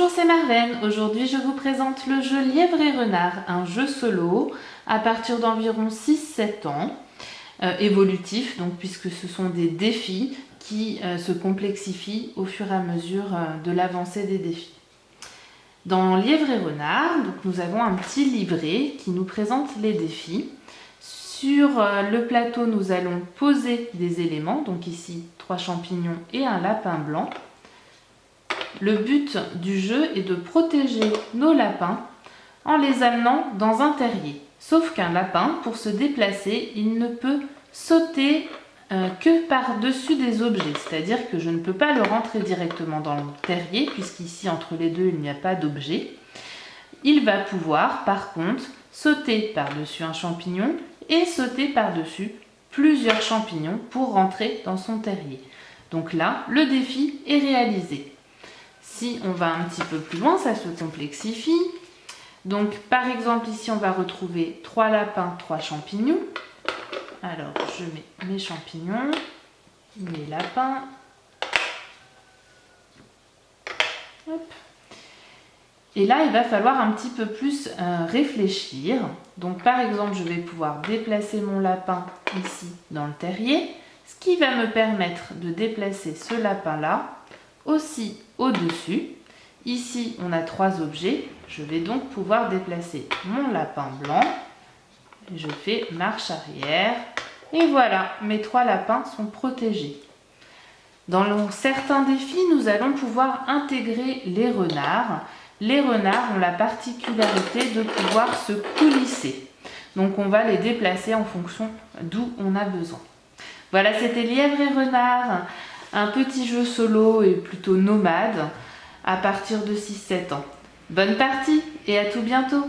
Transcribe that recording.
Bonjour, c'est Marlène. Aujourd'hui, je vous présente le jeu Lièvre et Renard, un jeu solo à partir d'environ 6-7 ans, évolutif, donc, puisque ce sont des défis qui se complexifient au fur et à mesure de l'avancée des défis. Dans Lièvre et Renard, donc, nous avons un petit livret qui nous présente les défis. Sur le plateau, nous allons poser des éléments, donc ici 3 champignons et un lapin blanc. Le but du jeu est de protéger nos lapins en les amenant dans un terrier. Sauf qu'un lapin, pour se déplacer, il ne peut sauter que par-dessus des objets. C'est-à-dire que je ne peux pas le rentrer directement dans le terrier, puisqu'ici, entre les deux, il n'y a pas d'objet. Il va pouvoir, par contre, sauter par-dessus un champignon et sauter par-dessus plusieurs champignons pour rentrer dans son terrier. Donc là, le défi est réalisé. Si on va un petit peu plus loin, ça se complexifie. Donc, par exemple, ici, on va retrouver 3 lapins, 3 champignons. Alors, je mets mes champignons, mes lapins. Hop. Et là, il va falloir un petit peu plus réfléchir. Donc, par exemple, je vais pouvoir déplacer mon lapin ici dans le terrier, ce qui va me permettre de déplacer ce lapin-là aussi au-dessus. Ici, on a 3 objets. Je vais donc pouvoir déplacer mon lapin blanc. Je fais marche arrière. Et voilà, mes 3 lapins sont protégés. Dans certains défis, nous allons pouvoir intégrer les renards. Les renards ont la particularité de pouvoir se coulisser. Donc, on va les déplacer en fonction d'où on a besoin. Voilà, c'était Lièvre et Renard. Un petit jeu solo et plutôt nomade à partir de 6-7 ans. Bonne partie et à tout bientôt!